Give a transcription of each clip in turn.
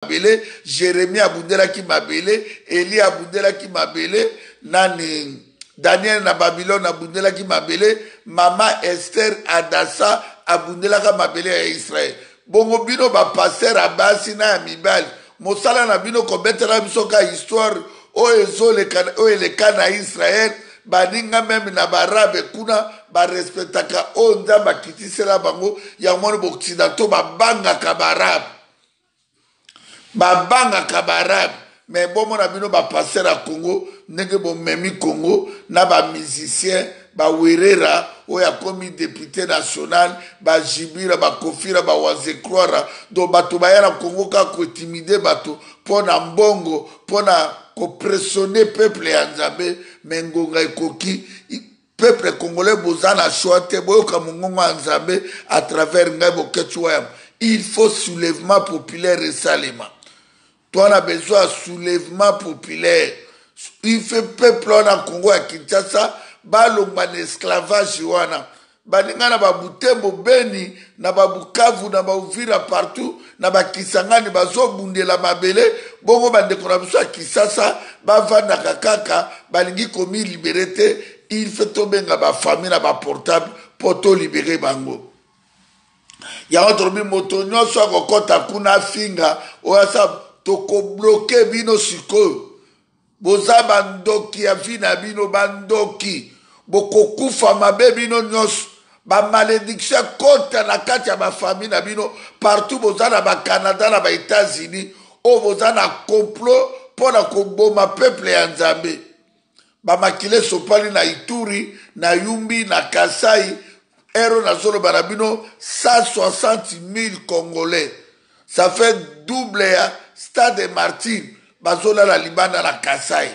mabele, Jérémie abundelaki mabele, Eli abundelaki mabele, nani Daniel na Babylone abundelaki mabele, Mama Esther Adassa abundelaka mabele ya Israël. Bongo bino ba passer abasi na mibali. Mosala na bino kobetela biso ka histoire o eleka na Israël. Baninga même na barabe kuna ba respectaka o nzamba kitisela bango ya mwana boccidentaux babanga kabarab. Babanga kabarab. Mais bon mon abino ba passer à Congo, nenge bon memi Congo na ba musicien ba werera o ya komi député national ba jibira ba kofira ba wazekroira do bato ba ya na Congo ka ko intimider bato pona mbongo pona ko pressionner peuple ya Nzambe mengonga ekoki peuple congolais bozana choite boyoka mongongo ya Nzambe à travers ngai boketwa. Il faut soulèvement populaire et salema. Toi, on a besoin de soulèvement populaire. Il fait peuple en Congo à Kinshasa, balongman esclavage wana. Baninga na babutembo beni, na babukavu, na bauvira partout, na bakisangani bazo bundela mabele, bongo bandeko na biso à Kinshasa, bavanda kakaka, balingi komi liberté, il fait tomber na ba famille na ba portable, poto libérer bango. Ya otrobi moto nyonso akokota kuna finga, oya toko bloqué bino siko boza bandoki ya vina bino bandoki boko kufa mabe bino nyos ba malédiction kota na kati ya ba famille na bino partout boza na ba Canada na ba États-Unis o boza na complot pona koboma peuple ya Nzambe ba makile sopali na Ituri na Yumbi na Kasai ero na zolo barabino 160,000 Congolais. Ça fait double ya Stade Martin, bazola la Libana la Kasai.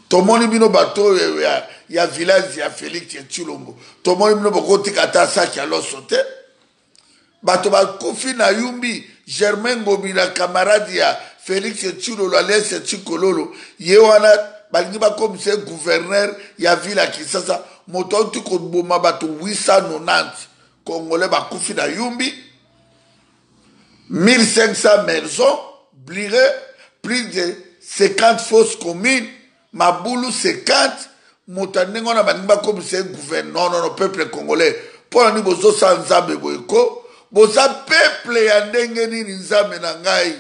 Tomoni bino bato ya village ya Félix Tshilombo. Tomoni bino bokoti kata saki alo sote. Bato bakofi na Yumbi, Germain Ngobi la camarade ya Félix Tshilolo Alès Tshikololo. Ye wana balingi bakomise gouverneur ya ville ya Kinshasa. Moto tu koboma bato 890 Congolais bakofi na Yumbi. 1500 maisons, blirées, plus de 50 fosses communes, Maboulou 50, Montanengo na banimba comme c'est gouvernement, non, peuple congolais. Pour la nuit, bozo sans Nzambe boyko, boza peuple ya ndenge ni Nzambe na ngai.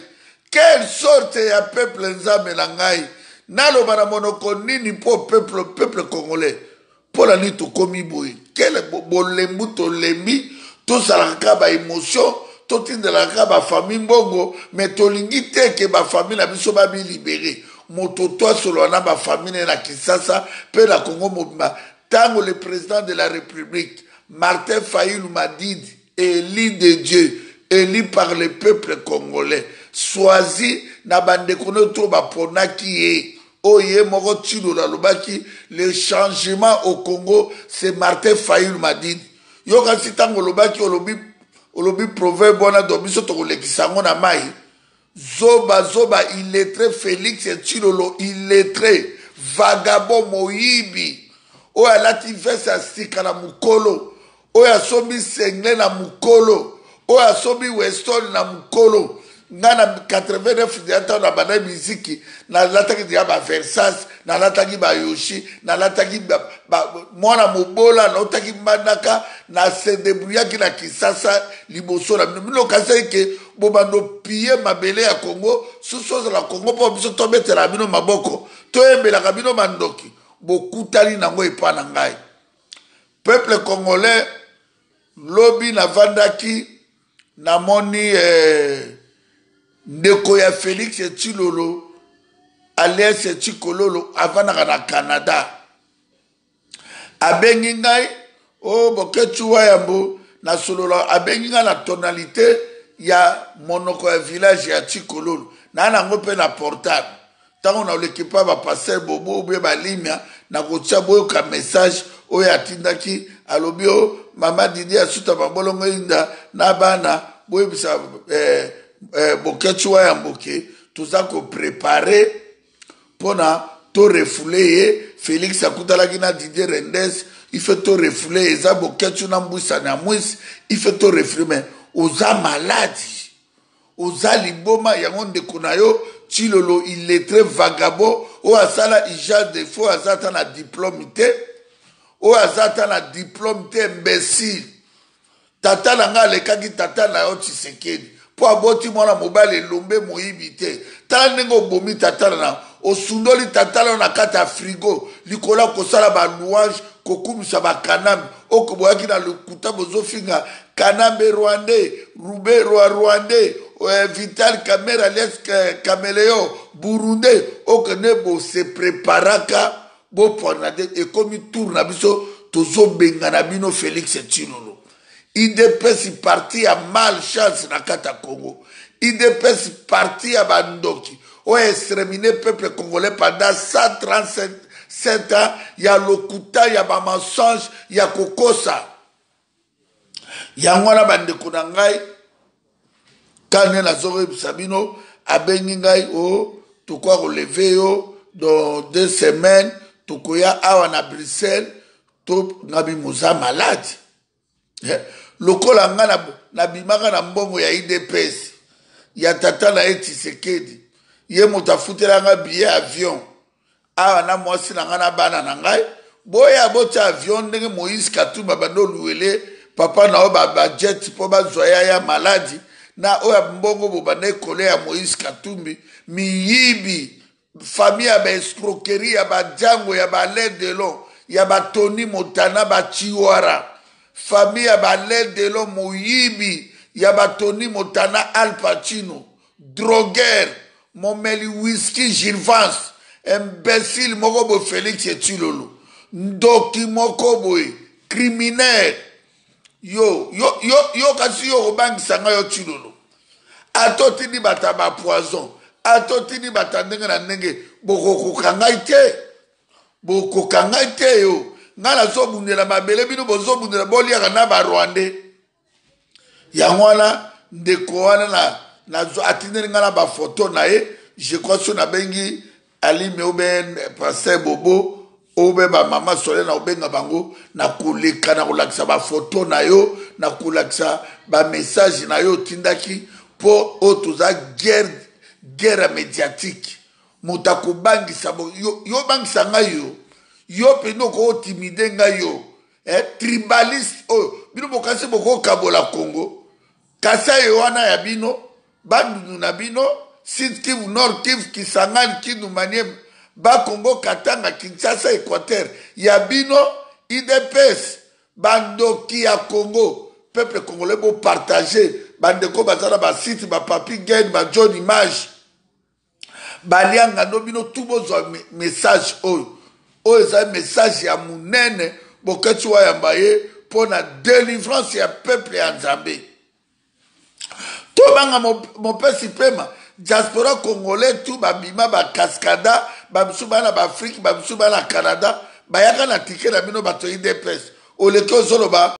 Quelle sorte ya peuple Nzambe na ngai? Nalo bana monoko nini pour peuple congolais. Pour la nuit, to komi boy. Quel bolembu to lembi, to salaka ba émotion. Toti de la ba famille mbongo mais tolingi te ke ba famille na biso ba bi libéré moto to solo na ba famille na Kinshasa pe na Congo mobimba tango le président de la République Martin Fayulu Madidi élu de Dieu élu par le peuple congolais choisi na bande kono to ba ponaki e oye moko tilo la lobaki le changement au Congo c'est Martin Fayulu Madidi yo kasi tango lobaki olobi proverbe bona domiso to lekisango na mai zoba illettré Félix Tshilolo illettré vagabond moyibi o alati veste asika na mukolo o asomi sengle na mukolo o asomi weston na mukolo ngana 89 diata na bana muziki na lataki dia ba Versace na lataki ba Yoshi na lataki mwana mobola na otaki manaka na se débrouillaki na Kinshasa liboso na mino kasai ke bobando piller mabele ya Congo soso la Congo po biso tobetela bino maboko toyembela ka bino mandoki bokutali nango epa na ngai peuple congolais lobi na vandaki na moni ndeko ya Félix Tshilolo Alès Tshikololo avanaka na Canada abengi ngai o bokechuwa yambo na solola abengi ngai na tonalité ya monoko ya village ya Tshikololo na nango pe na portable tango na l'équipe ba passer bobo be balimia na kotia boyo ka message oyo atindaki alobio mama Didi asuta babolongo inda na bana boyo bisa bokechuwa yamboke tuza ko préparer pona to refouler Félix akutalaki na Didier Rendes il fait to refouler eza bokechu na mbwisa na mwisi il fait to refouler mais oza malade oza liboma yango ndeko na yo Chilolo il est très vagabond o asala ija de faux azata na diplôme te o azata na diplôme te imbécile tata nanga alekaki tata na yo Tshisekedi po aboti mwana mobali elombe moyibi te tala ndenge obomi tata na osundoli tata na kati ya frigo likola kosala balouange kokumisa bakanambe okoboyaki na lokuta bozofinga kanambe rwandais rube rwandais Vital Kamerhe alias Caméléon burundais okene bo se préparaka bo ponade et comme tour na biso tozo benga na bino Félix Tshilolo IDPS parti à malchance na kata Congo IDPS parti à bandoki o exterminé peuple congolais pendant 137 ans ya lokuta ya ba mensonge ya kokosa yango na bandeko na ngai Kane na zore Sabino abengi ngai o tukwa relever yo dans 2 semaines tukoya awa na Bruxelles to ngabi muza malade lokola nga na bimaka na mbongo ya IDPS ya tata na Tshisekedi ye mutafutela nga billet avion awa na mwasi na nga na bana na ngai boya bota avion ndenge Moïse Katumbi bando luele papa na o ba jet po ba zoya ya maladi na oya mbongo bobane kole ya Moïse Katumbi miyibi famille ya ba escroquerie ya ba jango ya ba Ledelon ya ba Tony Montana ba Chiwara famille ya ba Ledelon moyibi ya ba Tony Montana Al Pacino drogueur momeli whisky Gilvance imbécile moko bo Félix Tshilolo ndoki moko boy criminel yo kasi yo obangisa nga yo Tshilolo atotini bata ba poison atotini bata ndenge na ndenge bokokoka ngai te yo nga nazobundela mabele bino bozobundela boliaka na barwandais yango wana ndeko wana atindeli nga na bafoto na ye je crois so nabengi alime obe pasteur bobo obe bamama Solena obenga bango na koleka na kolakisa bafoto na yo na kolakisa bamessage na yo otindaki mpo oyo toza guerre médiatique moto akobangisa yo bangisa ngai yo pene okootimide ngai yo tribaliste oyo bino bokasi bokokabola Congo kasa ye wana ya bino bandundu na bino Sud Kivu Nord Kivu Kisangani Kindu Maniema ba Congo Katanga Kinshasa Équateur ya bino IDPS bandoki ya Congo peuple congolais bo partager bandeko bazala ba site ba papi gain ba John Image balianga no bino tout bozwa message oyo eza message ya munene bokati wa yamba ye pona délivrance ya peuple ya Nzambe tobanga mon pesi pema diaspora congolais tout babima ba cascada babisu bana ba Afrique babisu bana Canada bayaka na tike na bino bato IDPS oleke ozoloba